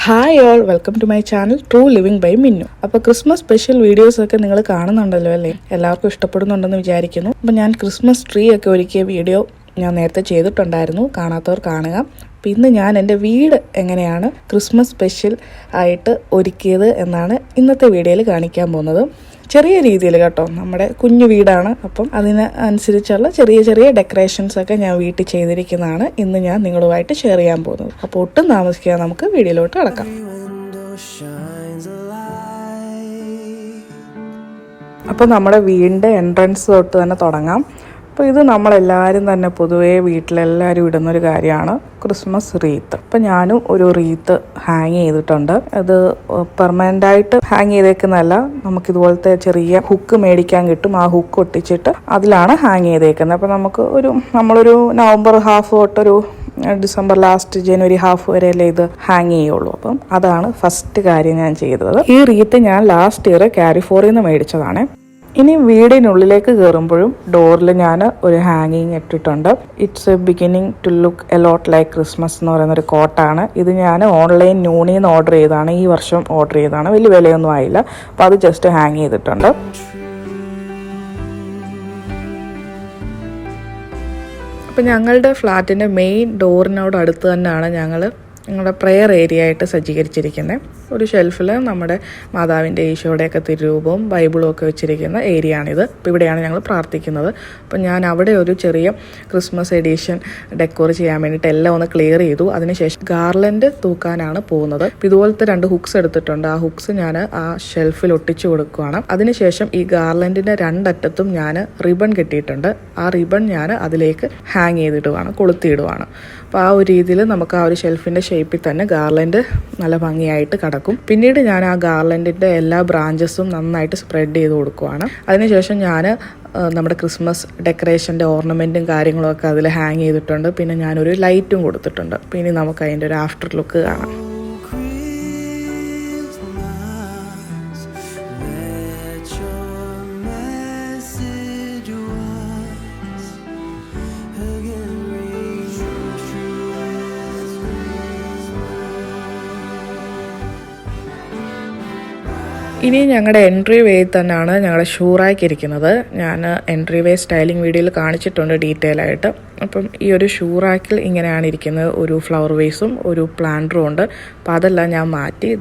Hi all, welcome to my channel True Living by Minnu. അപ്പോൾ Christmas special videos ഒക്കെ നിങ്ങൾ കാണുന്നുണ്ടല്ലോ അല്ലേ? എല്ലാവർക്കും ഇഷ്ടപ്പെടുന്നുണ്ടെന്ന് വിചാരിക്കുന്നു. അപ്പോൾ ഞാൻ ക്രിസ്മസ് ട്രീ ഒക്കെ ഒരുക്കിയ വീഡിയോ ഞാൻ നേരത്തെ ചെയ്തിട്ടുണ്ടായിരുന്നു, കാണാത്തവർ കാണുക. അപ്പോൾ ഇന്ന് ഞാൻ എൻ്റെ വീട് എങ്ങനെയാണ് ക്രിസ്മസ് സ്പെഷ്യൽ ആയിട്ട് ഒരുക്കിയത് എന്നാണ് ഇന്നത്തെ വീഡിയോയിൽ കാണിക്കാൻ പോകുന്നത്. ചെറിയ രീതിയിൽ കേട്ടോ, നമ്മുടെ കുഞ്ഞു വീടാണ്. അപ്പം അതിന് അനുസരിച്ചുള്ള ചെറിയ ചെറിയ ഡെക്കറേഷൻസ് ഒക്കെ ഞാൻ വീട്ടിൽ ചെയ്തിരിക്കുന്നതാണ് ഇന്ന് ഞാൻ നിങ്ങളുമായിട്ട് ഷെയർ ചെയ്യാൻ പോകുന്നത്. അപ്പോൾ ഒട്ടും താമസിക്കാതെ നമുക്ക് വീഡിയോയിലോട്ട് കടക്കാം. അപ്പോൾ നമ്മുടെ വീടിൻ്റെ എൻട്രൻസ് തൊട്ട് തന്നെ തുടങ്ങാം. അപ്പോൾ ഇത് നമ്മളെല്ലാവരും തന്നെ പൊതുവേ വീട്ടിലെല്ലാവരും ഇടുന്നൊരു കാര്യമാണ് ക്രിസ്മസ് റീത്ത്. അപ്പം ഞാനും ഒരു റീത്ത് ഹാങ് ചെയ്തിട്ടുണ്ട്. അത് പെർമനൻ്റായിട്ട് ഹാങ് ചെയ്തേക്കുന്നതല്ല, നമുക്കിതുപോലത്തെ ചെറിയ ഹുക്ക് മേടിക്കാൻ കിട്ടും. ആ ഹുക്ക് ഒട്ടിച്ചിട്ട് അതിലാണ് ഹാങ് ചെയ്തേക്കുന്നത്. അപ്പം നമുക്ക് നമ്മളൊരു നവംബർ ഹാഫ് തൊട്ടൊരു ഡിസംബർ ലാസ്റ്റ് ജനുവരി ഹാഫ് വരെയല്ലേ ഇത് ഹാങ് ചെയ്യുള്ളൂ. അപ്പം അതാണ് ഫസ്റ്റ് കാര്യം ഞാൻ ചെയ്തത്. ഈ റീത്ത് ഞാൻ ലാസ്റ്റ് ഇയർ കാരിഫോറിൽ നിന്ന് മേടിച്ചതാണ്. ഇനി വീടിനുള്ളിലേക്ക് കയറുമ്പോഴും ഡോറിൽ ഞാൻ ഒരു ഹാങ്ങിങ് ഇട്ടിട്ടുണ്ട്. It's a beginning to look a lot like Christmas എന്ന് പറയുന്നൊരു കോട്ടാണ്. ഇത് ഞാൻ ഓൺലൈൻ നൂണിൽ നിന്ന് ഓർഡർ ചെയ്തതാണ്, ഈ വർഷം ഓർഡർ ചെയ്തതാണ്. വലിയ വിലയൊന്നും ആയില്ല. അപ്പോൾ അത് ജസ്റ്റ് ഹാങ് ചെയ്തിട്ടുണ്ട്. അപ്പം ഞങ്ങളുടെ ഫ്ലാറ്റിൻ്റെ മെയിൻ ഡോറിനോട് അടുത്ത് തന്നെയാണ് ഞങ്ങളുടെ പ്രെയർ ഏരിയ ആയിട്ട് സജ്ജീകരിച്ചിരിക്കുന്നത്. ഒരു ഷെൽഫിൽ നമ്മുടെ മാതാവിൻ്റെ ഈശോയുടെയൊക്കെ തിരുരൂപവും ബൈബിളും ഒക്കെ വെച്ചിരിക്കുന്ന ഏരിയ ആണിത്. അപ്പോൾ ഇവിടെയാണ് ഞങ്ങൾ പ്രാർത്ഥിക്കുന്നത്. അപ്പം ഞാൻ അവിടെ ഒരു ചെറിയ ക്രിസ്മസ് എഡിഷൻ ഡെക്കോർ ചെയ്യാൻ വേണ്ടിയിട്ട് എല്ലാം ഒന്ന് ക്ലിയർ ചെയ്തു. അതിനുശേഷം ഗാർലൻഡ് തൂക്കാനാണ് പോകുന്നത്. അപ്പോൾ ഇതുപോലത്തെ 2 ഹുക്സ് എടുത്തിട്ടുണ്ട്. ആ ഹുക്സ് ഞാൻ ആ ഷെൽഫിൽ ഒട്ടിച്ചു കൊടുക്കുകയാണ്. അതിനുശേഷം ഈ ഗാർലൻഡിൻ്റെ 2 അറ്റത്തും ഞാൻ റിബൺ കെട്ടിയിട്ടുണ്ട്. ആ റിബൺ ഞാൻ അതിലേക്ക് ഹാങ് ചെയ്തിടുവാണ്, കൊളുത്തിയിടുവാണ്. അപ്പോൾ ആ ഒരു രീതിയിൽ നമുക്ക് ആ ഒരു ഷെൽഫിൻ്റെ ഷേപ്പിൽ തന്നെ ഗാർലൻഡ് നല്ല ഭംഗിയായിട്ട് കിടക്കും. പിന്നീട് ഞാൻ ആ ഗാർലൻഡിൻ്റെ എല്ലാ ബ്രാഞ്ചസും നന്നായിട്ട് സ്പ്രെഡ് ചെയ്ത് കൊടുക്കുവാണ്. അതിനുശേഷം ഞാൻ നമ്മുടെ ക്രിസ്മസ് ഡെക്കറേഷൻ്റെ ഓർണമെൻറ്റും കാര്യങ്ങളും ഒക്കെ അതിൽ ഹാങ് ചെയ്തിട്ടുണ്ട്. പിന്നെ ഞാനൊരു ലൈറ്റും കൊടുത്തിട്ടുണ്ട്. പിന്നെ നമുക്ക് അതിൻ്റെ ഒരു ആഫ്റ്റർ ലുക്ക് കാണാം. ഇനി ഞങ്ങളുടെ എൻട്രി വേയിൽ തന്നെയാണ് ഞങ്ങളുടെ ഷൂ റാക്ക് ഇരിക്കുന്നത്. ഞാൻ എൻട്രി വേ സ്റ്റൈലിംഗ് വീഡിയോയിൽ കാണിച്ചിട്ടുണ്ട് ഡീറ്റെയിൽ ആയിട്ട്. അപ്പം ഈ ഒരു ഷൂ റാക്കിൽ ഇങ്ങനെയാണ് ഇരിക്കുന്നത്. ഒരു ഫ്ലവർ വേസും ഒരു പ്ലാന്ററും ഉണ്ട്. അപ്പം അതെല്ലാം ഞാൻ മാറ്റി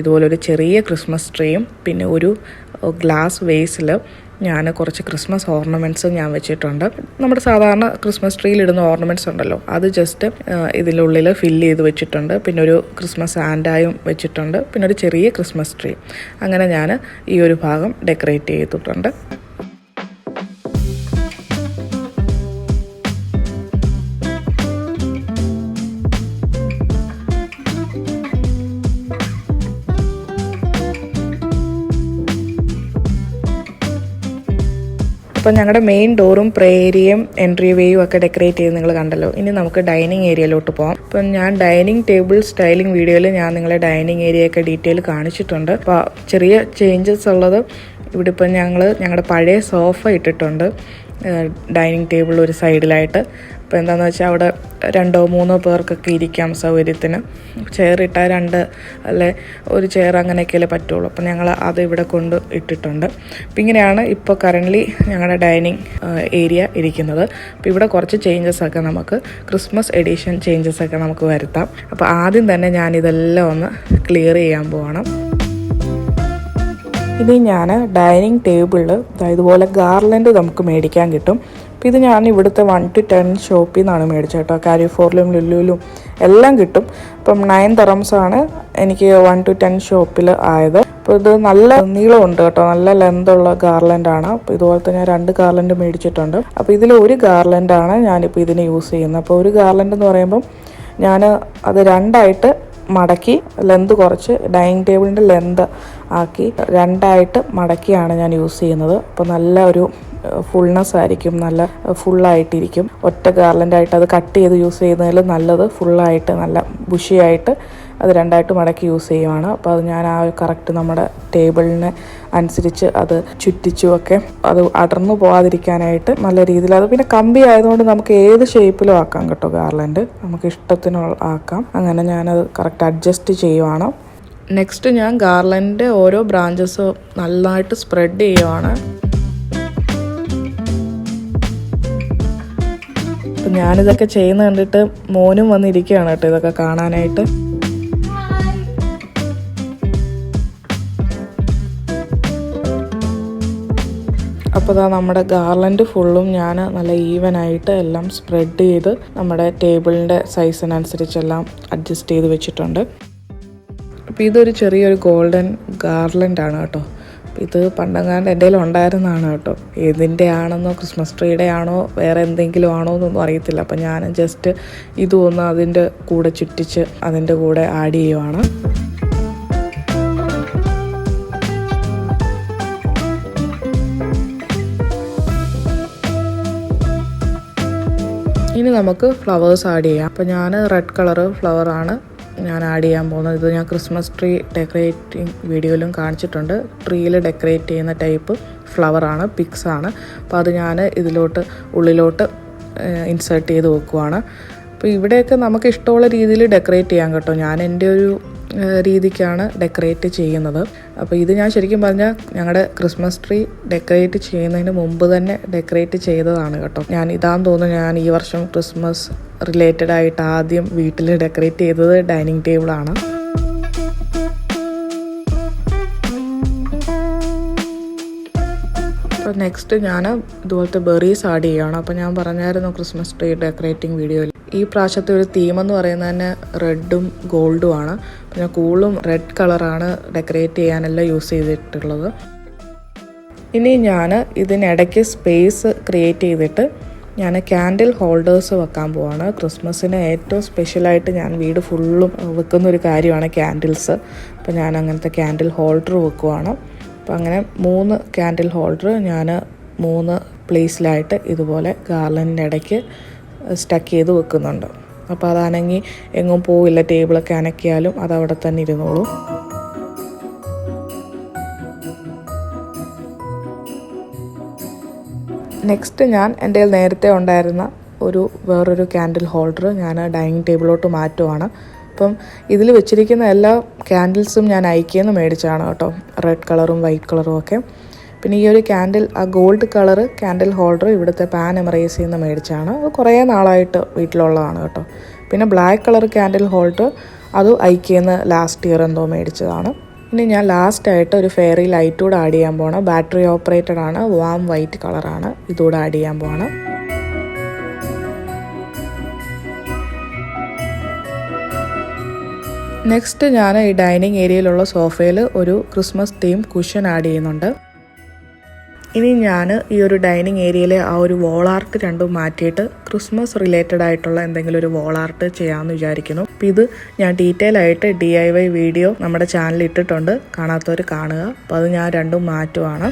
ഇതുപോലൊരു ചെറിയ ക്രിസ്മസ് ട്രീയും പിന്നെ ഒരു ഗ്ലാസ് വേസിൽ ഞാൻ കുറച്ച് ക്രിസ്മസ് ഓർണമെൻറ്റ്സും ഞാൻ വെച്ചിട്ടുണ്ട്. നമ്മുടെ സാധാരണ ക്രിസ്മസ് ട്രീയിലിടുന്ന ഓർണമെൻറ്റ്സ് ഉണ്ടല്ലോ, അത് ജസ്റ്റ് ഇതിനുള്ളിൽ ഫില്ല് ചെയ്ത് വെച്ചിട്ടുണ്ട്. പിന്നെ ഒരു ക്രിസ്മസ് ആൻഡായും വെച്ചിട്ടുണ്ട്. പിന്നെ ഒരു ചെറിയ ക്രിസ്മസ് ട്രീ. അങ്ങനെ ഞാൻ ഈ ഒരു ഭാഗം ഡെക്കറേറ്റ് ചെയ്തിട്ടുണ്ട്. അപ്പോൾ ഞങ്ങളുടെ മെയിൻ ഡോറും പ്രേ ഏരിയയും എൻട്രി വേയും ഒക്കെ ഡെക്കറേറ്റ് ചെയ്ത് നിങ്ങൾ കണ്ടല്ലോ. ഇനി നമുക്ക് ഡൈനിങ് ഏരിയയിലോട്ട് പോകാം. അപ്പം ഞാൻ ഡൈനിങ് ടേബിൾ സ്റ്റൈലിംഗ് വീഡിയോയിൽ ഞാൻ നിങ്ങളെ ഡൈനിങ് ഏരിയയൊക്കെ ഡീറ്റെയിൽ കാണിച്ചിട്ടുണ്ട്. അപ്പോൾ ചെറിയ ചേഞ്ചസ് ഉള്ളത്, ഇവിടെ ഇപ്പം ഞങ്ങളുടെ പഴയ സോഫ ഇട്ടിട്ടുണ്ട് ഡൈനിങ് ടേബിൾ ഒരു സൈഡിലായിട്ട്. അപ്പോൾ എന്താണെന്ന് വെച്ചാൽ അവിടെ 2-3 പേർക്കൊക്കെ ഇരിക്കാം സൗകര്യത്തിന്. ചെയർ ഇട്ടാൽ 2 അല്ലെ ഒരു ചെയർ അങ്ങനെയൊക്കെയല്ലേ പറ്റുള്ളൂ. അപ്പം ഞങ്ങൾ അത് ഇവിടെ കൊണ്ട് ഇട്ടിട്ടുണ്ട്. അപ്പം ഇങ്ങനെയാണ് ഇപ്പോൾ കറൻ്റ്ലി ഞങ്ങളുടെ ഡൈനിങ് ഏരിയ ഇരിക്കുന്നത്. അപ്പോൾ ഇവിടെ കുറച്ച് ചേഞ്ചസ് ഒക്കെ നമുക്ക് ക്രിസ്മസ് എഡിഷൻ ചേഞ്ചസ് ഒക്കെ നമുക്ക് വരുത്താം. അപ്പോൾ ആദ്യം തന്നെ ഞാനിതെല്ലാം ഒന്ന് ക്ലിയർ ചെയ്യാൻ പോവാണ്. ഇനി ഞാൻ ഡൈനിങ് ടേബിളിൽ ഇതുപോലെ ഗാർലൻഡ് നമുക്ക് മേടിക്കാൻ കിട്ടും. അപ്പോൾ ഇത് ഞാൻ ഇവിടുത്തെ 1 to 10 ഷോപ്പിൽ നിന്നാണ് മേടിച്ചത് കേട്ടോ. കാരിഫോറിലും ലുലുവിലും എല്ലാം കിട്ടും. അപ്പം 9 dirhams ആണ് എനിക്ക് 1 to 10 ഷോപ്പിൽ ആയത്. അപ്പോൾ ഇത് നല്ല നീളമുണ്ട് കേട്ടോ, നല്ല ലെന്തുള്ള ഗാർലൻഡാണ്. അപ്പോൾ ഇതുപോലത്തെ ഞാൻ 2 ഗാർലൻഡ് മേടിച്ചിട്ടുണ്ട്. അപ്പോൾ ഇതിൽ ഒരു ഗാർലൻഡാണ് ഞാനിപ്പോൾ ഇതിന് യൂസ് ചെയ്യുന്നത്. അപ്പോൾ ഒരു ഗാർലൻഡ് എന്ന് പറയുമ്പം ഞാൻ അത് 2ആയിട്ട് മടക്കി ലെന്ത് കുറച്ച് ഡൈനിങ് ടേബിളിൻ്റെ ലെന്ത് ആക്കി 2ആയിട്ട് മടക്കിയാണ് ഞാൻ യൂസ് ചെയ്യുന്നത്. അപ്പോൾ നല്ല ഒരു ഫുൾനെസ് ആയിരിക്കും, നല്ല ഫുള്ളായിട്ടിരിക്കും. ഒറ്റ ഗാർലൻഡായിട്ട് അത് കട്ട് ചെയ്ത് യൂസ് ചെയ്യുന്നതിൽ നല്ലത് ഫുള്ളായിട്ട് നല്ല ബുഷിയായിട്ട് അത് രണ്ടായിട്ട് മടക്കി യൂസ് ചെയ്യുവാണ്. അപ്പോൾ അത് ഞാൻ ആ കറക്റ്റ് നമ്മുടെ ടേബിളിനെ അനുസരിച്ച് അത് ചുറ്റിച്ചുമൊക്കെ അത് അടർന്നു പോകാതിരിക്കാനായിട്ട് നല്ല രീതിയിൽ അത് പിന്നെ കമ്പി ആയതുകൊണ്ട് നമുക്ക് ഏത് ഷേപ്പിലും ആക്കാം കേട്ടോ. ഗാർലൻഡ് നമുക്ക് ഇഷ്ടത്തിന് ആക്കാം. അങ്ങനെ ഞാനത് കറക്റ്റ് അഡ്ജസ്റ്റ് ചെയ്യുവാണ്. നെക്സ്റ്റ് ഞാൻ ഗാർലൻഡിൻ്റെ ഓരോ ബ്രാഞ്ചസും നന്നായിട്ട് സ്പ്രെഡ് ചെയ്യുവാണ്. അപ്പം ഞാനിതൊക്കെ ചെയ്യുന്ന കണ്ടിട്ട് മോനും വന്നിരിക്കുകയാണ് കേട്ടോ ഇതൊക്കെ കാണാനായിട്ട്. അപ്പോൾ ഇതാ നമ്മുടെ ഗാർലൻഡ് ഫുള്ളും ഞാൻ നല്ല ഈവനായിട്ട് എല്ലാം സ്പ്രെഡ് ചെയ്ത് നമ്മുടെ ടേബിളിൻ്റെ സൈസിനനുസരിച്ചെല്ലാം അഡ്ജസ്റ്റ് ചെയ്ത് വെച്ചിട്ടുണ്ട്. അപ്പോൾ ഇതൊരു ചെറിയൊരു ഗോൾഡൻ ഗാർലൻഡാണ് കേട്ടോ. അപ്പോൾ ഇത് പണ്ടെങ്ങാണ്ട് എൻ്റെ കയ്യിൽ ഉണ്ടായിരുന്നതാണ് കേട്ടോ. ഏതിൻ്റെ ആണെന്നോ ക്രിസ്മസ് ട്രീയുടെ ആണോ വേറെ എന്തെങ്കിലും ആണോ എന്നൊന്നും അറിയത്തില്ല. അപ്പോൾ ഞാൻ ജസ്റ്റ് ഇതൊന്ന് അതിൻ്റെ കൂടെ ചുറ്റിച്ച് അതിൻ്റെ കൂടെ ആഡ് ചെയ്യുവാണ്. ഇനി നമുക്ക് ഫ്ലവേഴ്സ് ആഡ് ചെയ്യാം. അപ്പോൾ ഞാൻ റെഡ് കളർ ഫ്ലവറാണ് ഞാൻ ആഡ് ചെയ്യാൻ പോകുന്നത്. ഇത് ഞാൻ ക്രിസ്മസ് ട്രീ ഡെക്കറേറ്റിംഗ് വീഡിയോയിലും കാണിച്ചിട്ടുണ്ട്. ട്രീയിൽ ഡെക്കറേറ്റ് ചെയ്യുന്ന ടൈപ്പ് ഫ്ലവറാണ്, പിക്സാണ്. അപ്പോൾ അത് ഞാൻ ഇതിലോട്ട് ഉള്ളിലോട്ട് ഇൻസേർട്ട് ചെയ്ത് വെക്കുവാണ്. അപ്പോൾ ഇവിടെയൊക്കെ നമുക്ക് ഇഷ്ടമുള്ള രീതിയിൽ ഡെക്കറേറ്റ് ചെയ്യാം കേട്ടോ. ഞാൻ എൻ്റെ ഒരു രീതിക്കാണ് ഡെക്കറേറ്റ് ചെയ്യുന്നത്. അപ്പോൾ ഇത് ഞാൻ ശരിക്കും പറഞ്ഞാൽ ഞങ്ങളുടെ ക്രിസ്മസ് ട്രീ ഡെക്കറേറ്റ് ചെയ്യുന്നതിന് മുമ്പ് തന്നെ ഡെക്കറേറ്റ് ചെയ്തതാണ് കേട്ടോ. ഞാൻ ഇതാന്ന് തോന്നുന്നു ഞാൻ ഈ വർഷം ക്രിസ്മസ് റിലേറ്റഡ് ആയിട്ട് ആദ്യം വീട്ടിൽ ഡെക്കറേറ്റ് ചെയ്തത് ഡൈനിങ് ടേബിളാണ്. അപ്പോൾ നെക്സ്റ്റ് ഞാൻ ഇതുപോലത്തെ ബെറീസ് ആഡ് ചെയ്യുകയാണ്. അപ്പോൾ ഞാൻ പറഞ്ഞായിരുന്നു ക്രിസ്മസ് ട്രീ ഡെക്കറേറ്റിംഗ് വീഡിയോയിൽ ഈ പ്രാവശ്യത്തെ ഒരു തീമെന്ന് പറയുന്നത് തന്നെ റെഡും ഗോൾഡും ആണ്. അപ്പോൾ ഞാൻ കൂടുതലും റെഡ് കളറാണ് ഡെക്കറേറ്റ് ചെയ്യാനെല്ലാം യൂസ് ചെയ്തിട്ടുള്ളത്. ഇനി ഞാൻ ഇതിനിടയ്ക്ക് സ്പേസ് ക്രിയേറ്റ് ചെയ്തിട്ട് ഞാൻ ക്യാൻഡിൽ ഹോൾഡേഴ്സ് വെക്കാൻ പോവാണ്. ക്രിസ്മസിന് ഏറ്റവും സ്പെഷ്യലായിട്ട് ഞാൻ വീട് ഫുള്ളും വെക്കുന്നൊരു കാര്യമാണ് ക്യാൻഡിൽസ്. അപ്പോൾ ഞാൻ അങ്ങനത്തെ ക്യാൻഡിൽ ഹോൾഡർ വെക്കുവാണ്. അപ്പോൾ അങ്ങനെ 3 ക്യാൻഡിൽ ഹോൾഡർ ഞാൻ 3 പ്ലേസിലായിട്ട് ഇതുപോലെ ഗാർലൻഡിൻ്റെ ഇടയ്ക്ക് സ്റ്റക്ക് ചെയ്ത് വെക്കുന്നുണ്ട്. അപ്പോൾ അതാണെങ്കിൽ എങ്ങും പോവില്ല. ടേബിളൊക്കെ അനക്കിയാലും അതവിടെ തന്നെ ഇരുന്നോളൂ. നെക്സ്റ്റ് ഞാൻ എൻ്റെ നേരത്തെ ഉണ്ടായിരുന്ന വേറൊരു ക്യാൻഡിൽ ഹോൾഡർ ഞാൻ ഡൈനിങ് ടേബിളിലോട്ട് മാറ്റുവാണ്. അപ്പം ഇതിൽ വെച്ചിരിക്കുന്ന എല്ലാ ക്യാൻഡിൽസും ഞാൻ ഐക്യന്ന് മേടിച്ചാണ് കേട്ടോ. റെഡ് കളറും വൈറ്റ് കളറും ഒക്കെ. പിന്നെ ഈ ഒരു ക്യാൻഡിൽ ആ ഗോൾഡ് കളർ ക്യാൻഡിൽ ഹോൾഡർ ഇവിടുത്തെ പാൻ എമറേസിൽ നിന്ന് മേടിച്ചാണ്. അത് കുറേ നാളായിട്ട് വീട്ടിലുള്ളതാണ് കേട്ടോ. പിന്നെ ബ്ലാക്ക് കളർ ക്യാൻഡിൽ ഹോൾഡർ അത് ഐക്യന്ന് ലാസ്റ്റ് ഇയർ എന്തോ മേടിച്ചതാണ്. ഇനി ഞാൻ ലാസ്റ്റായിട്ട് ഒരു ഫെയറി ലൈറ്റ് കൂടെ ആഡ് ചെയ്യാൻ പോകണം. ബാറ്ററി ഓപ്പറേറ്റഡ് ആണ്, വാം വൈറ്റ് കളറാണ്. ഇതുകൂടെ ആഡ് ചെയ്യാൻ പോകണം. നെക്സ്റ്റ് ഞാൻ ഈ ഡൈനിങ് ഏരിയയിലുള്ള സോഫയിൽ ഒരു ക്രിസ്മസ് തീം കുഷൻ ആഡ് ചെയ്യുന്നുണ്ട്. ഇനി ഞാൻ ഈ ഒരു ഡൈനിങ് ഏരിയയിലെ ആ ഒരു വോൾ ആർട്ട് രണ്ടും മാറ്റിയിട്ട് ക്രിസ്മസ് റിലേറ്റഡ് ആയിട്ടുള്ള എന്തെങ്കിലും ഒരു വോൾ ആർട്ട് ചെയ്യാമെന്ന് വിചാരിക്കുന്നു. അപ്പോൾ ഇത് ഞാൻ ഡീറ്റെയിൽ ആയിട്ട് DIY വീഡിയോ നമ്മുടെ ചാനലിൽ ഇട്ടിട്ടുണ്ട്, കാണാത്തവർ കാണുക. അപ്പോൾ അത് ഞാൻ രണ്ടും മാറ്റുവാണ്.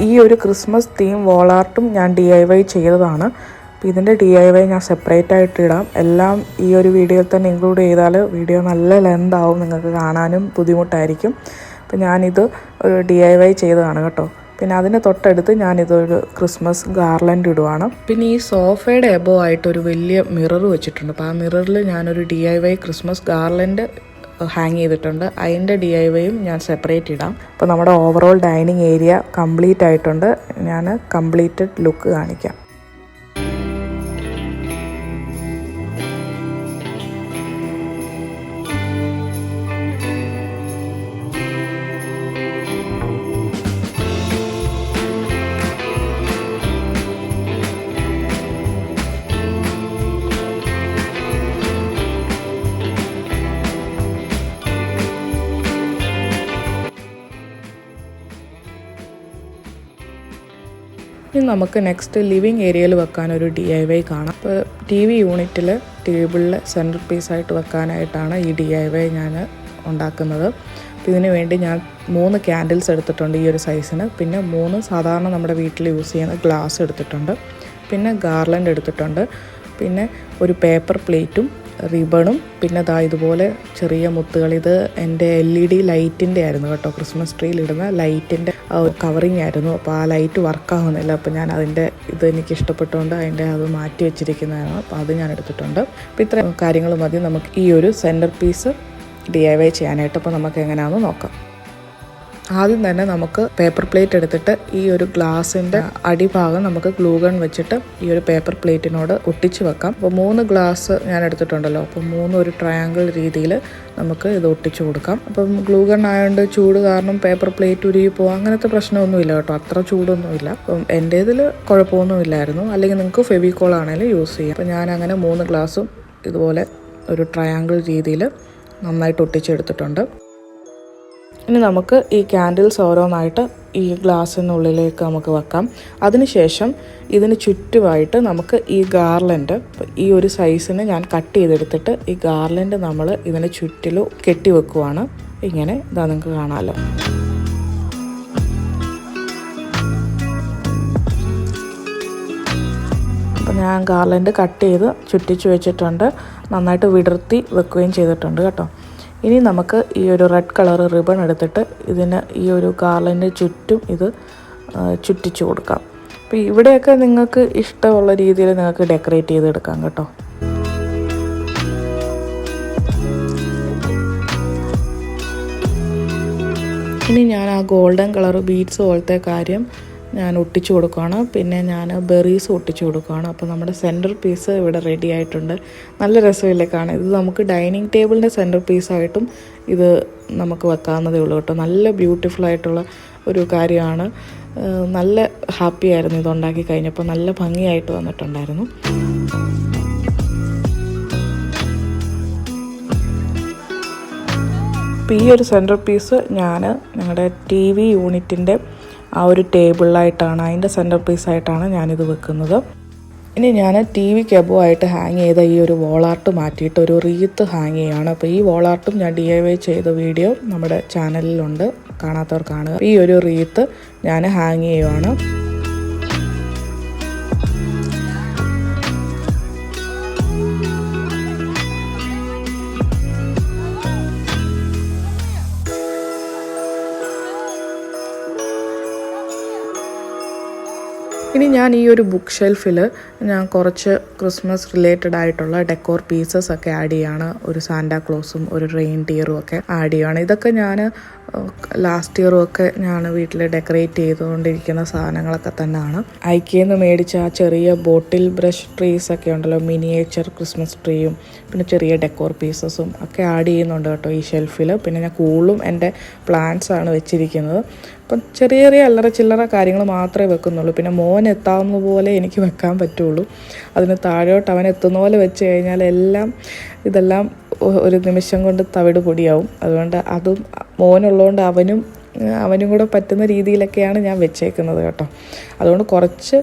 ഈ ഒരു ക്രിസ്മസ് തീം വോൾ ആർട്ടും ഞാൻ DIY ചെയ്തതാണ്. അപ്പോൾ ഇതിൻ്റെ DIY ഞാൻ സെപ്പറേറ്റ് ആയിട്ട് ഇടാം. എല്ലാം ഈ ഒരു വീഡിയോയിൽ തന്നെ ഇൻക്ലൂഡ് ചെയ്താൽ വീഡിയോ നല്ല ലെന്ത് ആവും, നിങ്ങൾക്ക് കാണാനും ബുദ്ധിമുട്ടായിരിക്കും. അപ്പോൾ ഞാനിത് ഒരു DIY ചെയ്തതാണ് കേട്ടോ. പിന്നെ അതിന് തൊട്ടടുത്ത് ഞാനിതൊരു ക്രിസ്മസ് ഗാർലൻഡ് ഇടുവാണ്. പിന്നെ ഈ സോഫയുടെ എബോ ആയിട്ടൊരു വലിയ മിറർ വെച്ചിട്ടുണ്ട്. അപ്പോൾ ആ മിററിൽ ഞാനൊരു DIY ക്രിസ്മസ് ഗാർലൻഡ് ഹാങ് ചെയ്തിട്ടുണ്ട്. അതിൻ്റെ DIYയും ഞാൻ സെപ്പറേറ്റ് ഇടാം. അപ്പോൾ നമ്മുടെ ഓവറോൾ ഡൈനിങ് ഏരിയ കംപ്ലീറ്റ് ആയിട്ടുണ്ട്. ഞാൻ കംപ്ലീറ്റഡ് ലുക്ക് കാണിക്കാം. ഇനി നമുക്ക് നെക്സ്റ്റ് ലിവിങ് ഏരിയയിൽ വെക്കാനൊരു DIY കാണാം. ഇപ്പോൾ TV യൂണിറ്റിൽ ടേബിളിൽ സെൻറ്റർ പീസായിട്ട് വെക്കാനായിട്ടാണ് ഈ DIY ഞാൻ ഉണ്ടാക്കുന്നത്. അപ്പോൾ ഇതിന് വേണ്ടി ഞാൻ 3 ക്യാൻഡിൽസ് എടുത്തിട്ടുണ്ട് ഈ ഒരു സൈസിന്. പിന്നെ 3 സാധാരണ നമ്മുടെ വീട്ടിൽ യൂസ് ചെയ്യുന്ന ഗ്ലാസ് എടുത്തിട്ടുണ്ട്. പിന്നെ ഗാർലൻഡ് എടുത്തിട്ടുണ്ട്. പിന്നെ ഒരു പേപ്പർ പ്ലേറ്റും റിബണും പിന്നെ ദാ ഇതുപോലെ ചെറിയ മുത്തുകൾ. ഇത് എൻ്റെ LED ലൈറ്റിൻ്റെ ആയിരുന്നു കേട്ടോ, ക്രിസ്മസ് ട്രീയിലിടുന്ന ലൈറ്റിൻ്റെ കവറിങ് ആയിരുന്നു. അപ്പോൾ ആ ലൈറ്റ് വർക്കാവുന്നില്ല. അപ്പോൾ ഞാൻ അതിൻ്റെ ഇത് എനിക്ക് ഇഷ്ടപ്പെട്ടുകൊണ്ട് അതിൻ്റെ അത് മാറ്റി വെച്ചിരിക്കുന്നതാണ്. അപ്പോൾ അത് ഞാൻ എടുത്തിട്ടുണ്ട്. അപ്പോൾ ഇത്ര കാര്യങ്ങൾ മതി നമുക്ക് ഈ ഒരു സെൻറ്റർ പീസ് DIY ചെയ്യാനായിട്ട്. അപ്പോൾ നമുക്ക് എങ്ങനെയാണെന്ന് നോക്കാം. ആദ്യം തന്നെ നമുക്ക് പേപ്പർ പ്ലേറ്റ് എടുത്തിട്ട് ഈ ഒരു ഗ്ലാസിൻ്റെ അടിഭാഗം നമുക്ക് ഗ്ലൂ ഗൺ വെച്ചിട്ട് ഈ ഒരു പേപ്പർ പ്ലേറ്റിനോട് ഒട്ടിച്ച് വെക്കാം. അപ്പോൾ 3 ഗ്ലാസ് ഞാൻ എടുത്തിട്ടുണ്ടല്ലോ, അപ്പോൾ 3 ഒരു ട്രയാങ്കിൾ രീതിയിൽ നമുക്ക് ഇത് ഒട്ടിച്ചു കൊടുക്കാം. അപ്പം ഗ്ലൂ ഗൺ ആയതുകൊണ്ട് ചൂട് കാരണം പേപ്പർ പ്ലേറ്റ് ഉരുകി പോകും, അങ്ങനത്തെ പ്രശ്നമൊന്നുമില്ല കേട്ടോ, അത്ര ചൂടൊന്നുമില്ല. അപ്പം എൻ്റെ ഇതിൽ കുഴപ്പമൊന്നുമില്ലായിരുന്നു. അല്ലെങ്കിൽ നിങ്ങൾക്ക് ഫെവിക്കോൾ ആണെങ്കിലും യൂസ് ചെയ്യാം. അപ്പോൾ ഞാൻ അങ്ങനെ 3 ഗ്ലാസും ഇതുപോലെ ഒരു ട്രയാങ്കിൾ രീതിയിൽ നന്നായിട്ട് ഒട്ടിച്ചെടുത്തിട്ടുണ്ട്. ഇനി നമുക്ക് ഈ ക്യാൻഡിൽസ് ഓരോന്നായിട്ട് ഈ ഗ്ലാസ്സിനുള്ളിലേക്ക് നമുക്ക് വെക്കാം. അതിനുശേഷം ഇതിന് ചുറ്റുമായിട്ട് നമുക്ക് ഈ ഗാർലൻഡ് ഈ ഒരു സൈസിന് ഞാൻ കട്ട് ചെയ്തെടുത്തിട്ട് ഈ ഗാർലൻഡ് നമ്മൾ ഇതിന് ചുറ്റിലും കെട്ടി വെക്കുവാണ്. ഇങ്ങനെ ഇതാ നിങ്ങൾക്ക് കാണാമല്ലോ. അപ്പോൾ ഞാൻ ഗാർലൻഡ് കട്ട് ചെയ്ത് ചുറ്റിച്ച് വെച്ചിട്ടുണ്ട്, നന്നായിട്ട് വിടർത്തി വെക്കുകയും ചെയ്തിട്ടുണ്ട് കേട്ടോ. ഇനി നമുക്ക് ഈ ഒരു റെഡ് കളർ റിബൺ എടുത്തിട്ട് ഇതിന് ഈ ഒരു ഗാർലൻഡ് ചുറ്റും ഇത് ചുറ്റിച്ച് കൊടുക്കാം. അപ്പോൾ ഇവിടെയൊക്കെ നിങ്ങൾക്ക് ഇഷ്ടമുള്ള രീതിയിൽ നിങ്ങൾക്ക് ഡെക്കറേറ്റ് ചെയ്തെടുക്കാം കേട്ടോ. ഇനി ഞാൻ ആ ഗോൾഡൻ കളർ ബീഡ്സ് പോലത്തെ കാര്യം ഞാൻ ഒട്ടിച്ചു കൊടുക്കുകയാണ്. പിന്നെ ഞാൻ ബെറീസ് ഒട്ടിച്ചു കൊടുക്കുകയാണ്. അപ്പോൾ നമ്മുടെ സെൻറ്റർ പീസ് ഇവിടെ റെഡി ആയിട്ടുണ്ട്. നല്ല രസമില്ലേ കാണാൻ. ഇത് നമുക്ക് ഡൈനിങ് ടേബിളിൻ്റെ സെൻറ്റർ പീസായിട്ടും ഇത് നമുക്ക് വെക്കാവുന്നതേ ഉള്ളൂ കേട്ടോ. നല്ല ബ്യൂട്ടിഫുൾ ആയിട്ടുള്ള ഒരു കാര്യമാണ്. നല്ല ഹാപ്പി ആയിരുന്നു ഇതുണ്ടാക്കി കഴിഞ്ഞപ്പോൾ. നല്ല ഭംഗിയായിട്ട് വന്നിട്ടുണ്ടായിരുന്നു. അപ്പോൾ ഈ ഒരു സെൻറ്റർ പീസ് ഞാൻ ഞങ്ങളുടെ TV യൂണിറ്റിൻ്റെ ആ ഒരു ടേബിളിലായിട്ടാണ്, അതിൻ്റെ സെൻറ്റർ പീസായിട്ടാണ് ഞാനിത് വെക്കുന്നത്. ഇനി ഞാൻ TV കെബുമായിട്ട് ഹാങ് ചെയ്ത ഈ ഒരു വോൾ ആർട്ട് മാറ്റിയിട്ട് ഒരു റീത്ത് ഹാങ് ചെയ്യുകയാണ്. അപ്പോൾ ഈ വോൾ ആർട്ടും ഞാൻ DIY ചെയ്ത വീഡിയോ നമ്മുടെ ചാനലിലുണ്ട്, കാണാത്തവർ കാണുക. ഈ ഒരു റീത്ത് ഞാൻ ഹാങ് ചെയ്യുവാണ്. ഇനി ഞാൻ ഈ ഒരു ബുക്ക് ഷെൽഫിൽ ഞാൻ കുറച്ച് ക്രിസ്മസ് റിലേറ്റഡ് ആയിട്ടുള്ള ഡെക്കോർ പീസസ് ഒക്കെ ആഡ് ചെയ്യുകയാണ്. ഒരു സാന്റാക്ലോസും ഒരു റെയിൻഡിയറും ഒക്കെ ആഡ് ചെയ്യുകയാണ്. ഇതൊക്കെ ഞാൻ ലാസ്റ്റ് ഇയറും ഒക്കെ ഞാൻ വീട്ടിൽ ഡെക്കറേറ്റ് ചെയ്തുകൊണ്ടിരിക്കുന്ന സാധനങ്ങളൊക്കെ തന്നെയാണ്. ഐക്കയിൽ നിന്ന് മേടിച്ച ആ ചെറിയ ബോട്ടിൽ ബ്രഷ് ട്രീസൊക്കെ ഉണ്ടല്ലോ, മിനിയേച്ചർ ക്രിസ്മസ് ട്രീയും പിന്നെ ചെറിയ ഡെക്കോർ പീസസും ഒക്കെ ആഡ് ചെയ്യുന്നുണ്ട് കേട്ടോ ഈ ഷെൽഫിൽ. പിന്നെ ഞാൻ കൂടുതലും എൻ്റെ പ്ലാന്റ്സ് ആണ് വെച്ചിരിക്കുന്നത്. അപ്പം ചെറിയ ചെറിയ അല്ലറ ചില്ലറ കാര്യങ്ങൾ മാത്രമേ വെക്കുന്നുള്ളൂ. പിന്നെ മോൻ എത്താവുന്ന പോലെ എനിക്ക് വെക്കാൻ പറ്റുള്ളൂ. അതിന് താഴോട്ട് അവൻ എത്തുന്ന പോലെ വെച്ച് കഴിഞ്ഞാൽ ഇതെല്ലാം ഒരു നിമിഷം കൊണ്ട് തവിട് പൊടിയാവും. അതുകൊണ്ട് അതും മോനുള്ളതുകൊണ്ട് അവനും കൂടെ പറ്റുന്ന രീതിയിലൊക്കെയാണ് ഞാൻ വെച്ചേക്കുന്നത് കേട്ടോ. അതുകൊണ്ട് കുറച്ച്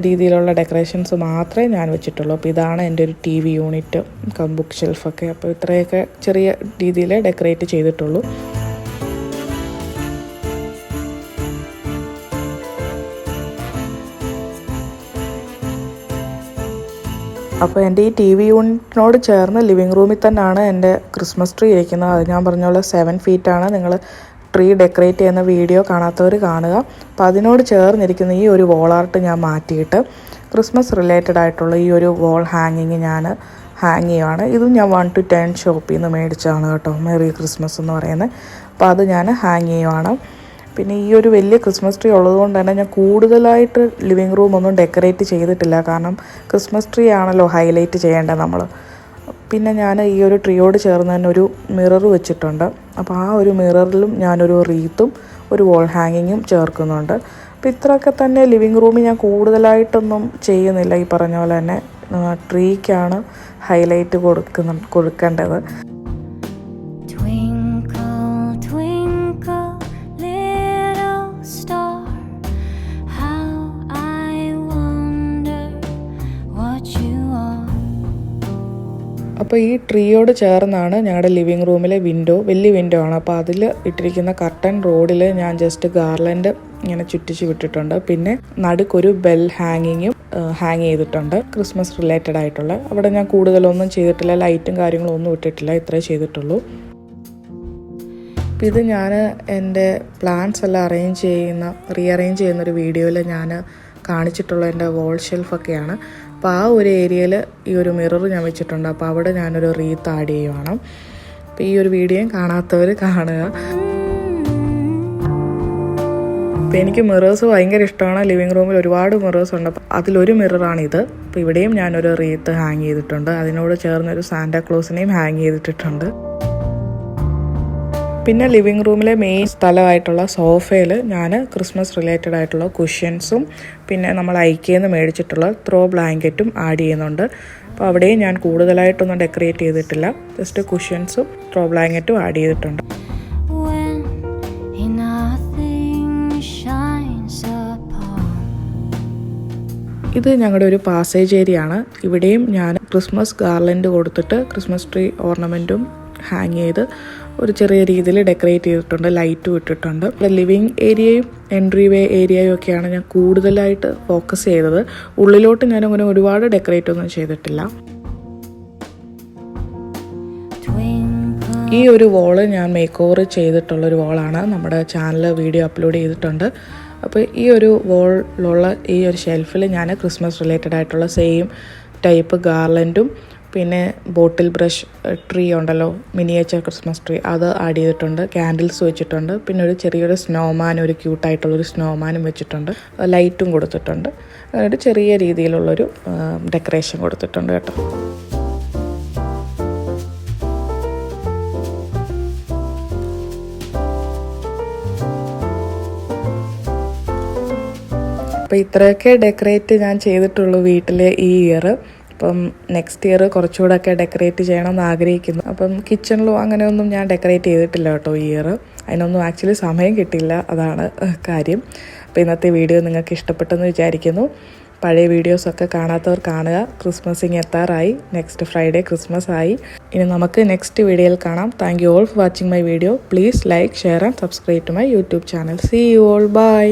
രീതിയിലുള്ള ഡെക്കറേഷൻസ് മാത്രമേ ഞാൻ വെച്ചിട്ടുള്ളൂ. അപ്പോൾ ഇതാണ് എൻ്റെ ഒരു TV യൂണിറ്റ് ബുക്ക് ഷെൽഫൊക്കെ. അപ്പോൾ ഇത്രയൊക്കെ ചെറിയ രീതിയിൽ ഡെക്കറേറ്റ് ചെയ്തിട്ടുള്ളൂ. അപ്പോൾ എൻ്റെ ഈ TV യൂണിറ്റിനോട് ചേർന്ന് ലിവിങ് റൂമിൽ തന്നെയാണ് എൻ്റെ ക്രിസ്മസ് ട്രീ ഇരിക്കുന്നത്. അത് ഞാൻ പറഞ്ഞ പോലെ 7 ഫീറ്റാണ്. നിങ്ങൾ ട്രീ ഡെക്കറേറ്റ് ചെയ്യുന്ന വീഡിയോ കാണാത്തവർ കാണുക. അപ്പോൾ അതിനോട് ചേർന്നിരിക്കുന്ന ഈ ഒരു വോൾ ആർട്ട് ഞാൻ മാറ്റിയിട്ട് ക്രിസ്മസ് റിലേറ്റഡ് ആയിട്ടുള്ള ഈ ഒരു വോൾ ഹാങ്ങിങ് ഞാൻ ഹാങ് ചെയ്യുകയാണ്. ഇതും ഞാൻ 1 to 10 ഷോപ്പിൽ നിന്ന് മേടിച്ചതാണ് കേട്ടോ, മെറി ക്രിസ്മസ് എന്ന് പറയുന്നത്. അപ്പോൾ അത് ഞാൻ ഹാങ് ചെയ്യുവാണ്. പിന്നെ ഈ ഒരു വലിയ ക്രിസ്മസ് ട്രീ ഉള്ളതുകൊണ്ട് തന്നെ ഞാൻ കൂടുതലായിട്ട് ലിവിങ് റൂം ഒന്നും ഡെക്കറേറ്റ് ചെയ്തിട്ടില്ല. കാരണം ക്രിസ്മസ് ട്രീ ആണല്ലോ ഹൈലൈറ്റ് ചെയ്യേണ്ടത് നമ്മൾ. പിന്നെ ഞാൻ ഈ ഒരു ട്രീയോട് ചേർന്ന് തന്നെ ഒരു മിറർ വെച്ചിട്ടുണ്ട്. അപ്പോൾ ആ ഒരു മിററിലും ഞാനൊരു റീത്തും ഒരു വോൾ ഹാങ്ങിങ്ങും ചേർക്കുന്നുണ്ട്. അപ്പോൾ ഇത്രയൊക്കെ തന്നെ ലിവിങ് റൂമിൽ ഞാൻ കൂടുതലായിട്ടൊന്നും ചെയ്യുന്നില്ല. ഈ പറഞ്ഞ പോലെ തന്നെ ട്രീക്കാണ് ഹൈലൈറ്റ് കൊടുക്കേണ്ടത്. അപ്പോൾ ഈ ട്രീയോട് ചേർന്നാണ് ഞങ്ങളുടെ ലിവിങ് റൂമിലെ വിൻഡോ, വലിയ വിൻഡോ ആണ്. അപ്പോൾ അതിൽ ഇട്ടിരിക്കുന്ന കർട്ടൻ റോഡിൽ ഞാൻ ജസ്റ്റ് ഗാർലൻഡ് ഇങ്ങനെ ചുറ്റിച്ച് വിട്ടിട്ടുണ്ട്. പിന്നെ നടുക്കൊരു ബെൽ ഹാങ്ങിങ്ങും ഹാങ് ചെയ്തിട്ടുണ്ട്, ക്രിസ്മസ് റിലേറ്റഡ് ആയിട്ടുള്ള. അവിടെ ഞാൻ കൂടുതലൊന്നും ചെയ്തിട്ടില്ല, ലൈറ്റും കാര്യങ്ങളും ഒന്നും ഇട്ടിട്ടില്ല, ഇത്രേ ചെയ്തിട്ടുള്ളൂ. ഇത് ഞാൻ എൻ്റെ പ്ലാന്റ്സ് എല്ലാം റീഅറേഞ്ച് ചെയ്യുന്നൊരു വീഡിയോയിൽ ഞാൻ കാണിച്ചിട്ടുള്ള എൻ്റെ വോൾ ഷെൽഫൊക്കെയാണ്. അപ്പോൾ ആ ഒരു ഏരിയയിൽ ഈ ഒരു മിറർ ഞാൻ വെച്ചിട്ടുണ്ട്. അപ്പോൾ അവിടെ ഞാനൊരു റീത്ത് ആഡ് ചെയ്യുവാണ്. അപ്പോൾ ഈ ഒരു വീഡിയോയും കാണാത്തവർ കാണുക. അപ്പോൾ എനിക്ക് മിറേഴ്സ് ഭയങ്കര ഇഷ്ടമാണ്. ലിവിങ് റൂമിൽ ഒരുപാട് മിറേഴ്സ് ഉണ്ട്. അപ്പോൾ അതിലൊരു മിററാണിത്. അപ്പോൾ ഇവിടെയും ഞാനൊരു റീത്ത് ഹാങ് ചെയ്തിട്ടുണ്ട്. അതിനോട് ചേർന്നൊരു സാന്റാക്ലോസിനെയും ഹാങ് ചെയ്തിട്ടുണ്ട്. പിന്നെ ലിവിങ് റൂമിലെ മെയിൻ സ്ഥലമായിട്ടുള്ള സോഫയിൽ ഞാൻ ക്രിസ്മസ് റിലേറ്റഡ് ആയിട്ടുള്ള കുഷ്യൻസും പിന്നെ നമ്മൾ ഐക്കേന്ന് മേടിച്ചിട്ടുള്ള ത്രോ ബ്ലാങ്കറ്റും ആഡ് ചെയ്യുന്നുണ്ട്. അപ്പോൾ അവിടെയും ഞാൻ കൂടുതലായിട്ടൊന്നും ഡെക്കറേറ്റ് ചെയ്തിട്ടില്ല, ജസ്റ്റ് കുഷ്യൻസും ത്രോ ബ്ലാങ്കറ്റും ആഡ് ചെയ്തിട്ടുണ്ട്. ഇത് ഞങ്ങളുടെ ഒരു പാസേജ് ഏരിയ ആണ്. ഇവിടെയും ഞാൻ ക്രിസ്മസ് ഗാർലൻഡ് കൊടുത്തിട്ട് ക്രിസ്മസ് ട്രീ ഓർണമെൻറ്റും ഹാങ് ചെയ്ത് ഒരു ചെറിയ രീതിയിൽ ഡെക്കറേറ്റ് ചെയ്തിട്ടുണ്ട്, ലൈറ്റും ഇട്ടിട്ടുണ്ട്. ലിവിങ് ഏരിയയും എൻട്രി വേ ഏരിയയും ഒക്കെയാണ് ഞാൻ കൂടുതലായിട്ട് ഫോക്കസ് ചെയ്തത്. ഉള്ളിലോട്ട് ഞാനങ്ങനെ ഒരുപാട് ഡെക്കറേറ്റ് ഒന്നും ചെയ്തിട്ടില്ല. ഈ ഒരു വോള് ഞാൻ മേക്ക് ഓവർ ചെയ്തിട്ടുള്ളൊരു വോളാണ്. നമ്മുടെ ചാനൽ വീഡിയോ അപ്ലോഡ് ചെയ്തിട്ടുണ്ട്. അപ്പോൾ ഈ ഒരു വോളിലുള്ള ഈ ഒരു ഷെൽഫിൽ ഞാൻ ക്രിസ്മസ് റിലേറ്റഡ് ആയിട്ടുള്ള സെയിം ടൈപ്പ് ഗാർലൻഡും പിന്നെ ബോട്ടിൽ ബ്രഷ് ട്രീ ഉണ്ടല്ലോ, മിനിയേച്ചർ ക്രിസ്മസ് ട്രീ, അത് ആഡ് ചെയ്തിട്ടുണ്ട്. ക്യാൻഡിൽസ് വെച്ചിട്ടുണ്ട്. പിന്നെ ഒരു ചെറിയൊരു സ്നോമാൻ, ഒരു ക്യൂട്ടായിട്ടുള്ളൊരു സ്നോമാനും വെച്ചിട്ടുണ്ട്. ലൈറ്റും കൊടുത്തിട്ടുണ്ട്. ഒരു ചെറിയ രീതിയിലുള്ളൊരു ഡെക്കറേഷൻ കൊടുത്തിട്ടുണ്ട് കേട്ടോ. അപ്പോൾ ഇത്രയൊക്കെ ഡെക്കറേറ്റ് ഞാൻ ചെയ്തിട്ടുള്ളൂ വീട്ടിൽ ഈ ഇയർ. അപ്പം നെക്സ്റ്റ് ഇയർ കുറച്ചുകൂടെ ഒക്കെ ഡെക്കറേറ്റ് ചെയ്യണമെന്ന് ആഗ്രഹിക്കുന്നു. അപ്പം കിച്ചണിലും അങ്ങനെയൊന്നും ഞാൻ ഡെക്കറേറ്റ് ചെയ്തിട്ടില്ല കേട്ടോ ഈ ഇയർ. അതിനൊന്നും ആക്ച്വലി സമയം കിട്ടില്ല, അതാണ് കാര്യം. അപ്പോൾ ഇന്നത്തെ വീഡിയോ നിങ്ങൾക്ക് ഇഷ്ടപ്പെട്ടെന്ന് വിചാരിക്കുന്നു. പഴയ വീഡിയോസൊക്കെ കാണാത്തവർ കാണുക. ക്രിസ്മസിങ് എത്താറായി, നെക്സ്റ്റ് ഫ്രൈഡേ ക്രിസ്മസ് ആയി. ഇനി നമുക്ക് നെക്സ്റ്റ് വീഡിയോയിൽ കാണാം. Thank you all for watching my video. Please like, share and subscribe to my YouTube channel. See you all, by.